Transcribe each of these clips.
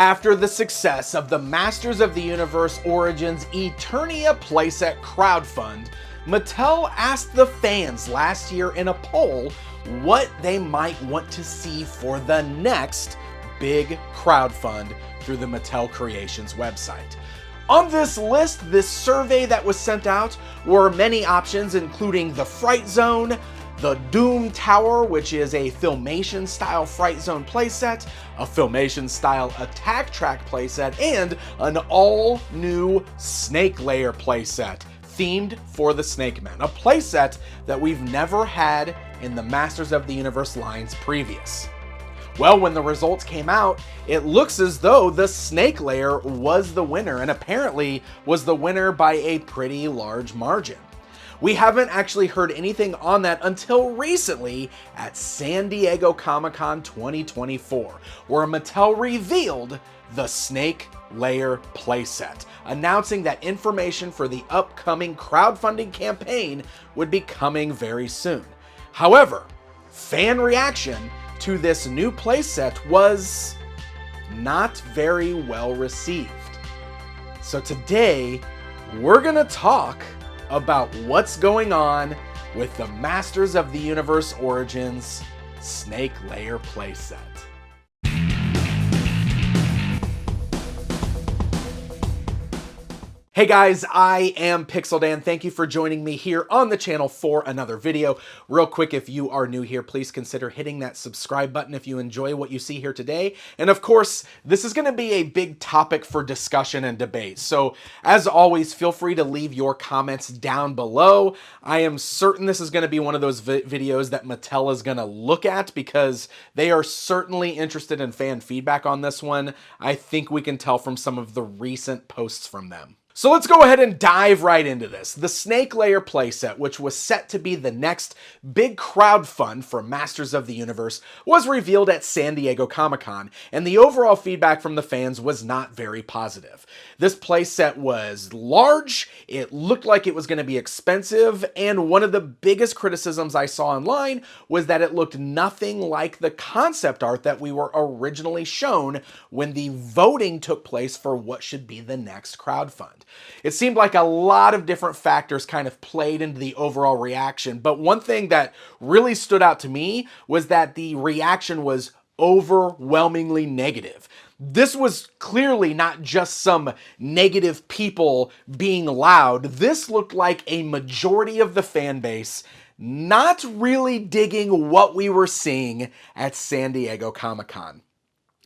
After the success of the Masters of the Universe Origins Eternia playset crowdfund, Mattel asked the fans last year in a poll what they might want to see for the next big crowdfund through the Mattel Creations website. On this list, this survey that was sent out, were many options including the Fright Zone, the Doom Tower, which is a Filmation-style Fright Zone playset, a Filmation-style Attack Track playset, and an all-new Snake Lair playset, themed for the Snake Men, a playset that we've never had in the Masters of the Universe lines previous. Well, when the results came out, it looks as though the Snake Lair was the winner, and apparently was the winner by a pretty large margin. We haven't actually heard anything on that until recently at San Diego Comic-Con 2024, where Mattel revealed the Snake Lair playset, announcing that information for the upcoming crowdfunding campaign would be coming very soon. However, fan reaction to this new playset was not very well received. So today, we're gonna talk about what's going on with the Masters of the Universe Origins Snake Lair playset. Hey guys, I am Pixel Dan. Thank you for joining me here on the channel for another video. Real quick, if you are new here, please consider hitting that subscribe button if you enjoy what you see here today. And of course, this is going to be a big topic for discussion and debate. So as always, feel free to leave your comments down below. I am certain this is going to be one of those videos that Mattel is going to look at because they are certainly interested in fan feedback on this one. I think we can tell from some of the recent posts from them. So let's go ahead and dive right into this. The Snake Lair playset, which was set to be the next big crowdfund for Masters of the Universe, was revealed at San Diego Comic-Con, and the overall feedback from the fans was not very positive. This playset was large, it looked like it was going to be expensive, and one of the biggest criticisms I saw online was that it looked nothing like the concept art that we were originally shown when the voting took place for what should be the next crowdfund. It seemed like a lot of different factors kind of played into the overall reaction, but one thing that really stood out to me was that the reaction was overwhelmingly negative. This was clearly not just some negative people being loud. This looked like a majority of the fan base not really digging what we were seeing at San Diego Comic-Con.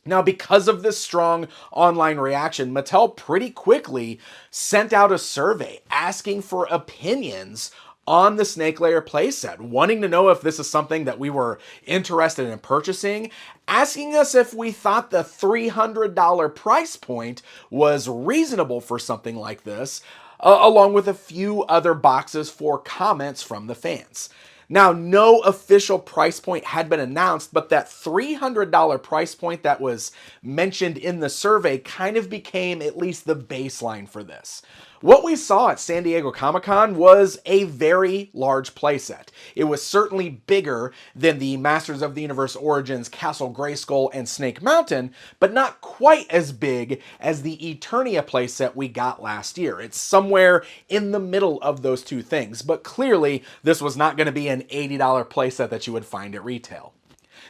Now, because of this strong online reaction, Mattel pretty quickly sent out a survey asking for opinions on the Snake Lair playset, wanting to know if this is something that we were interested in purchasing, asking us if we thought the $300 price point was reasonable for something like this, along with a few other boxes for comments from the fans. Now, no official price point had been announced, but that $300 price point that was mentioned in the survey kind of became at least the baseline for this. What we saw at San Diego Comic-Con was a very large playset. It was certainly bigger than the Masters of the Universe Origins Castle Grayskull and Snake Mountain, but not quite as big as the Eternia playset we got last year. It's somewhere in the middle of those two things, but clearly this was not going to be an $80 playset that you would find at retail.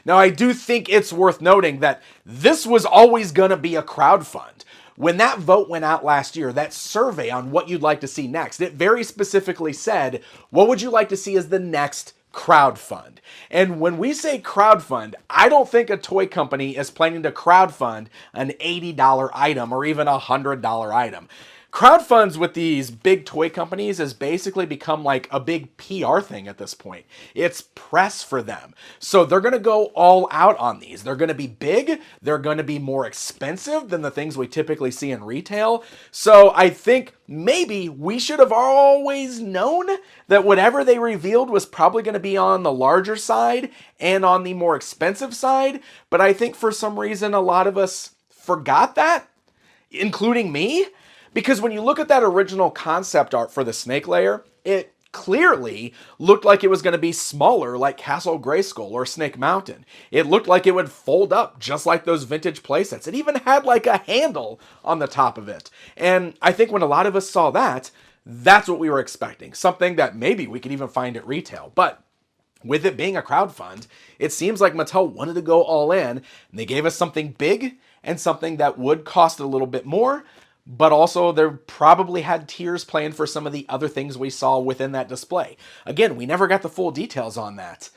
Now, I do think it's worth noting that this was always going to be a crowdfund. When that vote went out last year, that survey on what you'd like to see next, it very specifically said, what would you like to see as the next crowdfund? And when we say crowdfund, I don't think a toy company is planning to crowdfund an $80 item or even a $100 item. Crowdfunds with these big toy companies has basically become like a big PR thing at this point. It's press for them. So they're going to go all out on these. They're going to be big. They're going to be more expensive than the things we typically see in retail. So I think maybe we should have always known that whatever they revealed was probably going to be on the larger side and on the more expensive side. But I think for some reason, a lot of us forgot that, including me. Because when you look at that original concept art for the Snake Lair, it clearly looked like it was going to be smaller like Castle Grayskull or Snake Mountain. It looked like it would fold up just like those vintage playsets. It even had like a handle on the top of it. And I think when a lot of us saw that, that's what we were expecting. Something that maybe we could even find at retail. But with it being a crowdfund, it seems like Mattel wanted to go all in, and they gave us something big and something that would cost a little bit more, but also they probably had tiers planned for some of the other things we saw within that display. Again, we never got the full details on that.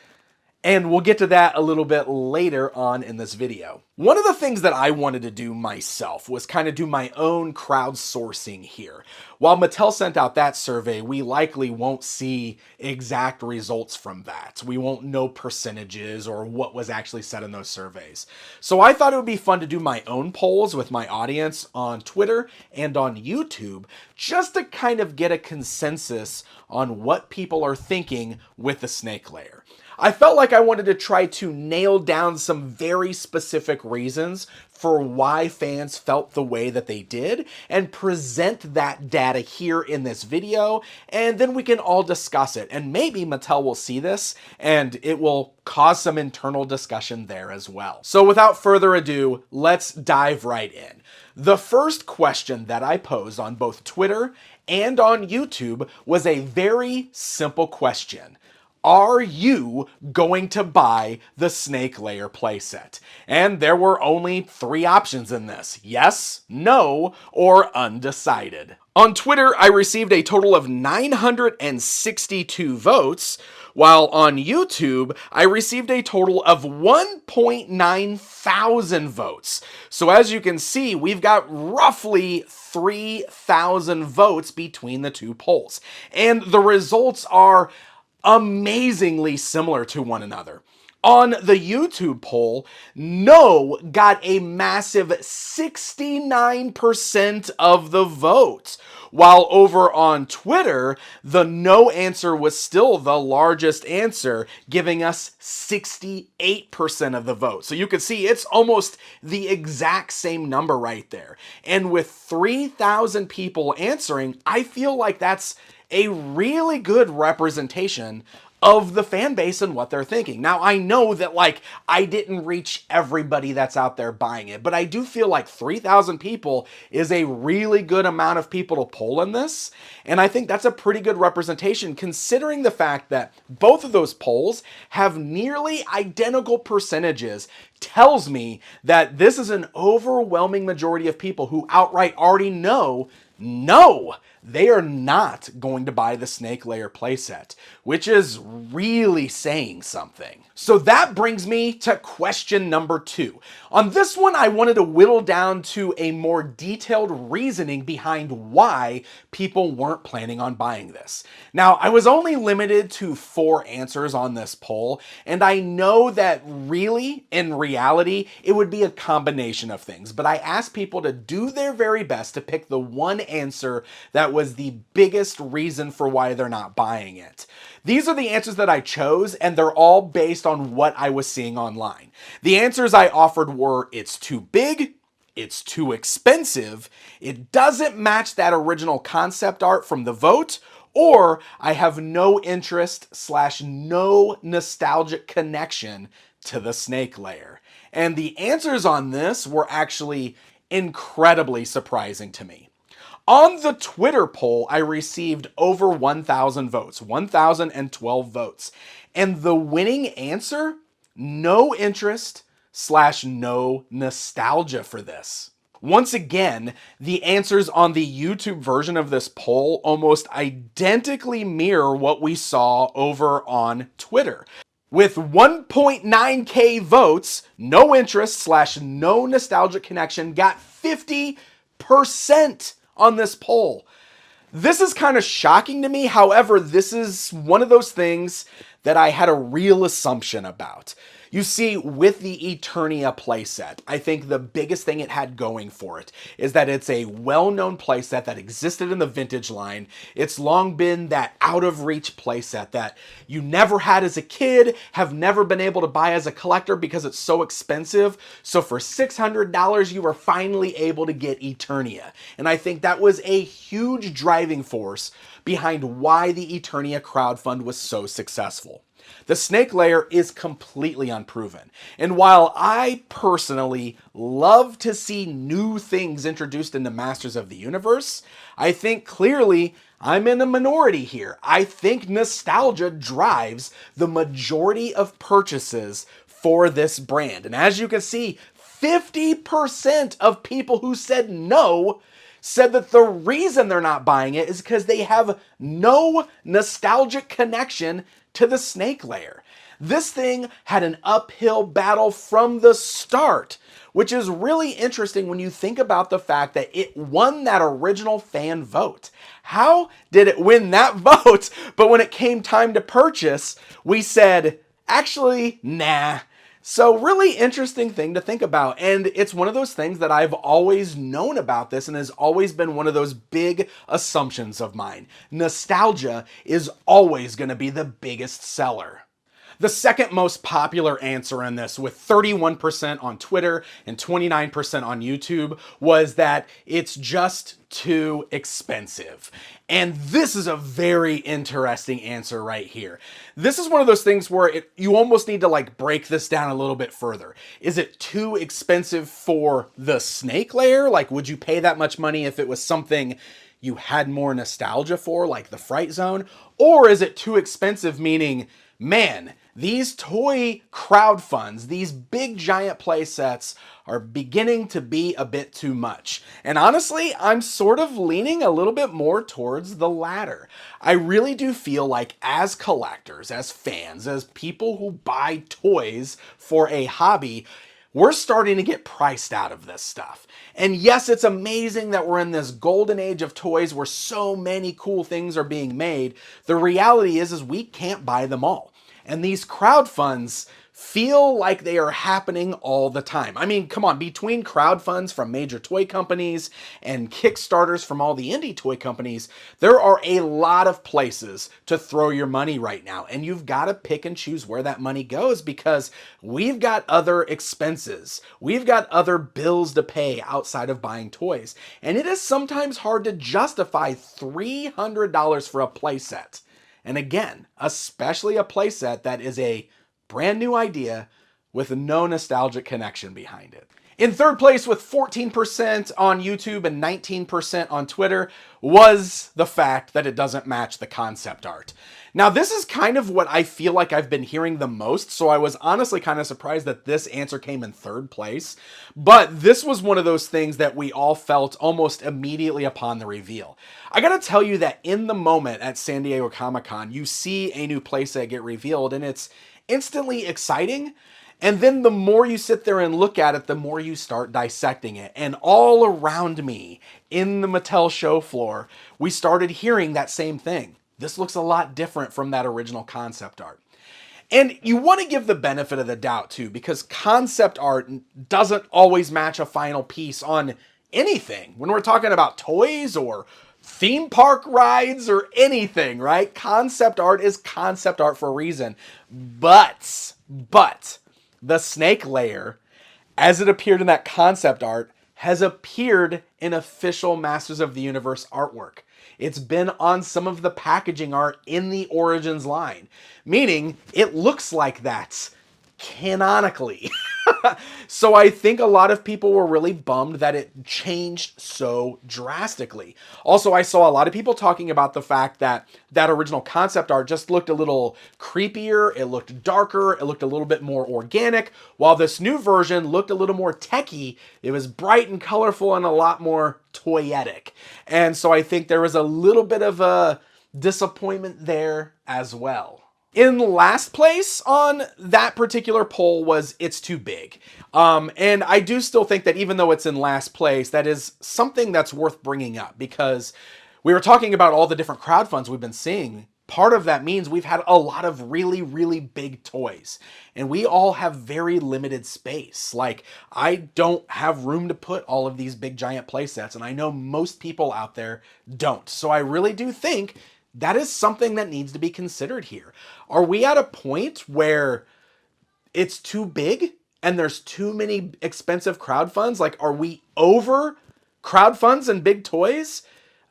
And we'll get to that a little bit later on in this video. One of the things that I wanted to do myself was kind of do my own crowdsourcing here. While Mattel sent out that survey, we likely won't see exact results from that. We won't know percentages or what was actually said in those surveys. So I thought it would be fun to do my own polls with my audience on Twitter and on YouTube, just to kind of get a consensus on what people are thinking with the Snake Lair. I felt like I wanted to try to nail down some very specific reasons for why fans felt the way that they did and present that data here in this video, and then we can all discuss it. And maybe Mattel will see this and it will cause some internal discussion there as well. So without further ado, let's dive right in. The first question that I posed on both Twitter and on YouTube was a very simple question. Are you going to buy the Snake Lair playset? And there were only 3 options in this: yes, no, or undecided. On Twitter, I received a total of 962 votes, while on YouTube, I received a total of 1.9 thousand votes. So as you can see, we've got roughly 3,000 votes between the two polls. And the results are amazingly similar to one another. On the YouTube poll, no got a massive 69% of the votes, while over on Twitter, the no answer was still the largest answer, giving us 68% of the vote. So you can see it's almost the exact same number right there. And with 3,000 people answering, I feel like that's a really good representation of the fan base and what they're thinking. Now, I know that I didn't reach everybody that's out there buying it, but I do feel like 3,000 people is a really good amount of people to poll in this. And I think that's a pretty good representation considering the fact that both of those polls have nearly identical percentages. Tells me that this is an overwhelming majority of people who outright already know, no, they are not going to buy the Snake Lair playset, which is really saying something. So that brings me to question number 2. On this one, I wanted to whittle down to a more detailed reasoning behind why people weren't planning on buying this. Now, I was only limited to 4 answers on this poll, and I know that really, in reality, it would be a combination of things, but I asked people to do their very best to pick the one answer that was the biggest reason for why they're not buying it. These are the answers that I chose, and they're all based on what I was seeing online. The answers I offered were: it's too big, it's too expensive, it doesn't match that original concept art from the vote, or I have no interest / no nostalgic connection to the Snake Lair. And the answers on this were actually incredibly surprising to me. On the Twitter poll, I received over 1,000 votes, 1,012 votes. And the winning answer, no interest / no nostalgia for this. Once again, the answers on the YouTube version of this poll almost identically mirror what we saw over on Twitter. With 1.9K votes, no interest / no nostalgic connection got 50% on this poll. This is kind of shocking to me. However, this is one of those things that I had a real assumption about. You see, with the Eternia playset, I think the biggest thing it had going for it is that it's a well-known playset that existed in the vintage line. It's long been that out-of-reach playset that you never had as a kid, have never been able to buy as a collector because it's so expensive. So for $600, you were finally able to get Eternia. And I think that was a huge driving force behind why the Eternia crowdfund was so successful. The Snake Lair is completely unproven, and while I personally love to see new things introduced into Masters of the Universe, I think clearly I'm in a minority here. I think nostalgia drives the majority of purchases for this brand, and as you can see, 50% of people who said no said that the reason they're not buying it is because they have no nostalgic connection to the Snake Lair. This thing had an uphill battle from the start, which is really interesting when you think about the fact that it won that original fan vote. How did it win that vote? But when it came time to purchase, we said, actually, nah. So really interesting thing to think about, and it's one of those things that I've always known about this and has always been one of those big assumptions of mine. Nostalgia is always going to be the biggest seller. The second most popular answer in this, with 31% on Twitter and 29% on YouTube, was that it's just too expensive. And this is a very interesting answer right here. This is one of those things where you almost need to like break this down a little bit further. Is it too expensive for the Snake Lair? Like, would you pay that much money if it was something you had more nostalgia for, like the Fright Zone? Or is it too expensive, meaning, man, these toy crowdfunds, these big giant play sets are beginning to be a bit too much. And honestly, I'm sort of leaning a little bit more towards the latter. I really do feel like as collectors, as fans, as people who buy toys for a hobby, we're starting to get priced out of this stuff. And yes, it's amazing that we're in this golden age of toys where so many cool things are being made. The reality is we can't buy them all. And these crowdfunds feel like they are happening all the time. I mean, come on, between crowdfunds from major toy companies and Kickstarters from all the indie toy companies, there are a lot of places to throw your money right now. And you've got to pick and choose where that money goes because we've got other expenses. We've got other bills to pay outside of buying toys. And it is sometimes hard to justify $300 for a playset. And again, especially a playset that is a brand new idea with no nostalgic connection behind it. In third place with 14% on YouTube and 19% on Twitter was the fact that it doesn't match the concept art. Now, this is kind of what I feel like I've been hearing the most, so I was honestly kind of surprised that this answer came in third place. But this was one of those things that we all felt almost immediately upon the reveal. I gotta tell you that in the moment at San Diego Comic-Con, you see a new playset get revealed, and it's instantly exciting. And then the more you sit there and look at it, the more you start dissecting it. And all around me in the Mattel show floor, we started hearing that same thing. This looks a lot different from that original concept art. And you want to give the benefit of the doubt too, because concept art doesn't always match a final piece on anything. When we're talking about toys or theme park rides or anything, right? Concept art is concept art for a reason. But the Snake Lair, as it appeared in that concept art, has appeared in official Masters of the Universe artwork. It's been on some of the packaging art in the Origins line, meaning it looks like that canonically. So I think a lot of people were really bummed that it changed so drastically. Also, I saw a lot of people talking about the fact that that original concept art just looked a little creepier, it looked darker, it looked a little bit more organic, while this new version looked a little more techy. It was bright and colorful and a lot more toyetic. And so I think there was a little bit of a disappointment there as well. In last place on that particular poll was It's Too Big. And I do still think that even though it's in last place, that is something that's worth bringing up because we were talking about all the different crowdfunds we've been seeing, part of that means we've had a lot of really, really big toys. And we all have very limited space. Like, I don't have room to put all of these big giant play sets, and I know most people out there don't. So I really do think that is something that needs to be considered here. Are we at a point where it's too big and there's too many expensive crowdfunds? Like, are we over crowdfunds and big toys?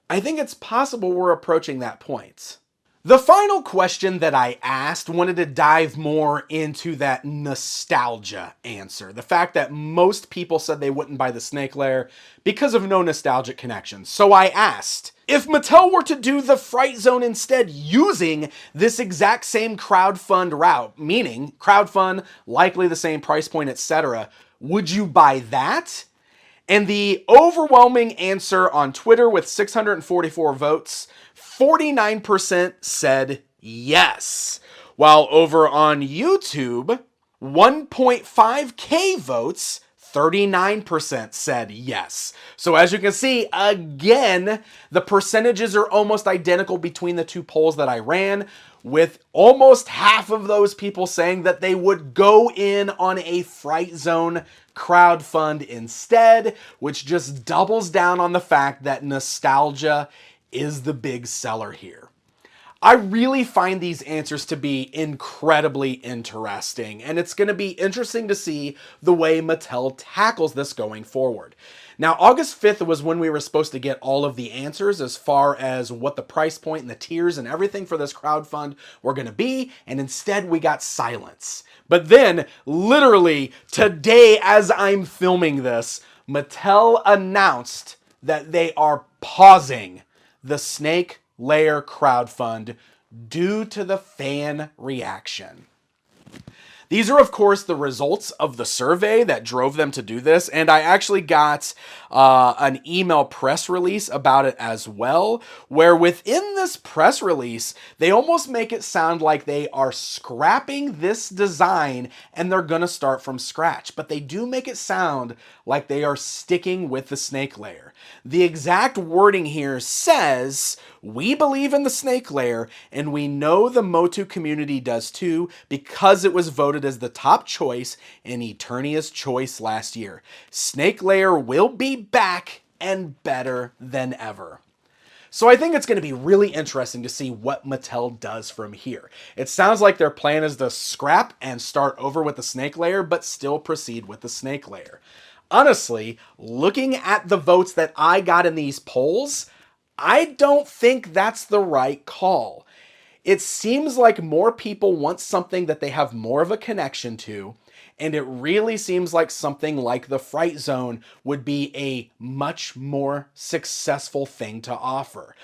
I think it's possible we're approaching that point. The final question that I asked wanted to dive more into that nostalgia answer. The fact that most people said they wouldn't buy the Snake Lair because of no nostalgic connections. So I asked, if Mattel were to do the Fright Zone instead using this exact same crowdfund route, meaning crowdfund, likely the same price point, etc., would you buy that? And the overwhelming answer on Twitter with 644 votes, 49% said yes. While over on YouTube, 1.5K votes, 39% said yes. So as you can see, again, the percentages are almost identical between the two polls that I ran, with almost half of those people saying that they would go in on a Fright Zone crowdfund instead, which just doubles down on the fact that nostalgia is the big seller here. I really find these answers to be incredibly interesting, and it's going to be interesting to see the way Mattel tackles this going forward. Now, August 5th was when we were supposed to get all of the answers as far as what the price point and the tiers and everything for this crowdfund were going to be, and instead we got silence. But then, literally today as I'm filming this, Mattel announced that they are pausing the Snake Lair crowdfund due to the fan reaction. These are, of course, the results of the survey that drove them to do this, and I actually got an email press release about it as well, where within this press release, they almost make it sound like they are scrapping this design and they're going to start from scratch, but they do make it sound like they are sticking with the Snake Lair. The exact wording here says, "We believe in the Snake Lair, and we know the MOTU community does too, because it was voted as the top choice in Eternia's choice last year. Snake Lair will be back and better than ever." So I think it's going to be really interesting to see what Mattel does from here. It sounds like their plan is to scrap and start over with the Snake Lair, but still proceed with the Snake Lair. Honestly, looking at the votes that I got in these polls, I don't think that's the right call. It seems like more people want something that they have more of a connection to, and it really seems like something like the Fright Zone would be a much more successful thing to offer.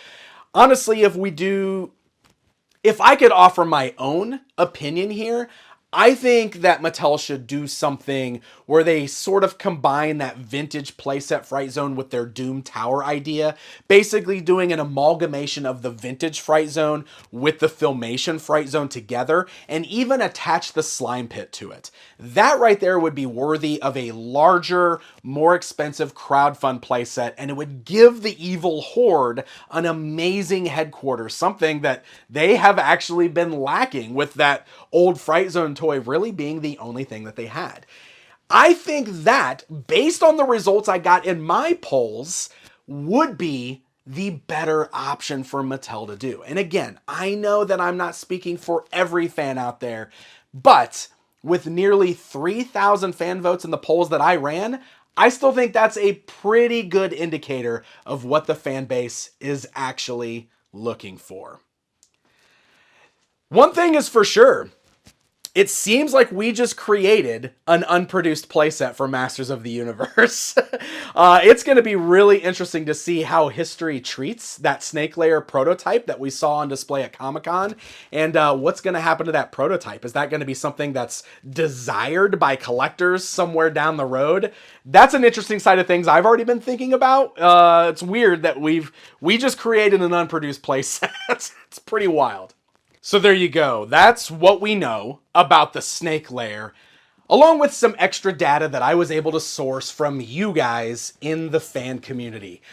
Honestly, if I could offer my own opinion here, I think that Mattel should do something where they sort of combine that vintage playset Fright Zone with their Doom Tower idea, basically doing an amalgamation of the vintage Fright Zone with the Filmation Fright Zone together, and even attach the slime pit to it. That right there would be worthy of a larger, more expensive crowdfund playset, and it would give the Evil Horde an amazing headquarters, something that they have actually been lacking with that old Fright Zone toy really being the only thing that they had. I think that, based on the results I got in my polls, would be the better option for Mattel to do. And again, I know that I'm not speaking for every fan out there, but with nearly 3,000 fan votes in the polls that I ran, I still think that's a pretty good indicator of what the fan base is actually looking for. One thing is for sure, it seems like we just created an unproduced playset for Masters of the Universe. It's going to be really interesting to see how history treats that Snake Lair prototype that we saw on display at Comic-Con, and what's going to happen to that prototype. Is that going to be something that's desired by collectors somewhere down the road? That's an interesting side of things I've already been thinking about. It's weird that we just created an unproduced playset. It's pretty wild. So there you go. That's what we know about the Snake Lair, along with some extra data that I was able to source from you guys in the fan community.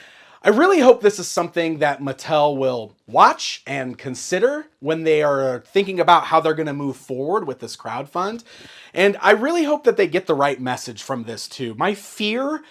I really hope this is something that Mattel will watch and consider when they are thinking about how they're going to move forward with this crowdfund. And I really hope that they get the right message from this too. My fear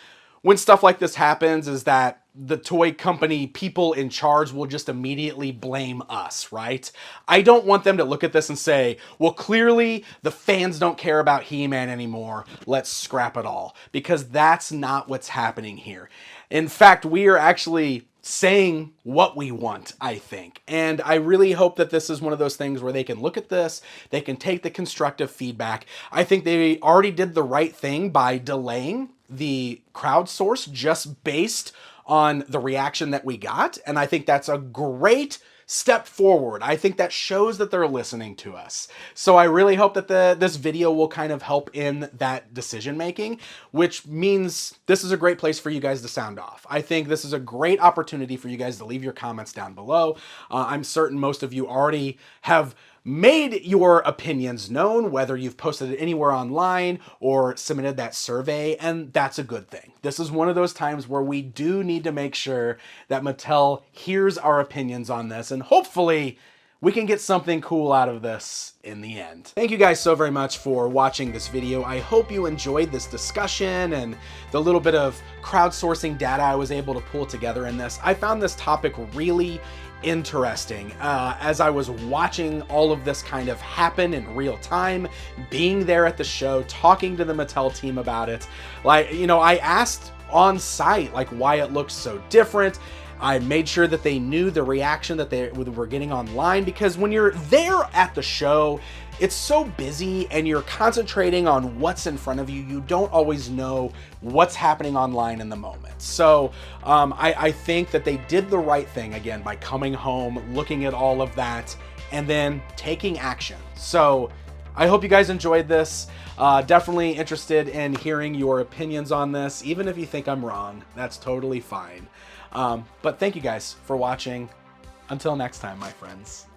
when stuff like this happens is that the toy company people in charge will just immediately blame us, right? I don't want them to look at this and say, well, clearly the fans don't care about He-Man anymore. Let's scrap it all. Because that's not what's happening here. In fact, we are actually saying what we want, I think. And I really hope that this is one of those things where they can look at this, they can take the constructive feedback. I think they already did the right thing by delaying the crowdsource just based on the reaction that we got. And I think that's a great step forward. I think that shows that they're listening to us. So I really hope that this video will kind of help in that decision making, which means this is a great place for you guys to sound off. I think this is a great opportunity for you guys to leave your comments down below. I'm certain most of you already have made your opinions known, whether you've posted it anywhere online or submitted that survey, and that's a good thing. This is one of those times where we do need to make sure that Mattel hears our opinions on this, and hopefully we can get something cool out of this in the end. Thank you guys so very much for watching this video. I hope you enjoyed this discussion and the little bit of crowdsourcing data I was able to pull together in this. I found this topic really interesting as I was watching all of this kind of happen in real time, being there at the show, talking to the Mattel team about it. Like, you know, I asked on site like why it looked so different. I made sure that they knew the reaction that they were getting online, because when you're there at the show, it's so busy and you're concentrating on what's in front of you. You don't always know what's happening online in the moment. So I think that they did the right thing, again, by coming home, looking at all of that, and then taking action. So I hope you guys enjoyed this. Definitely interested in hearing your opinions on this. Even if you think I'm wrong, that's totally fine. But thank you guys for watching. Until next time, my friends.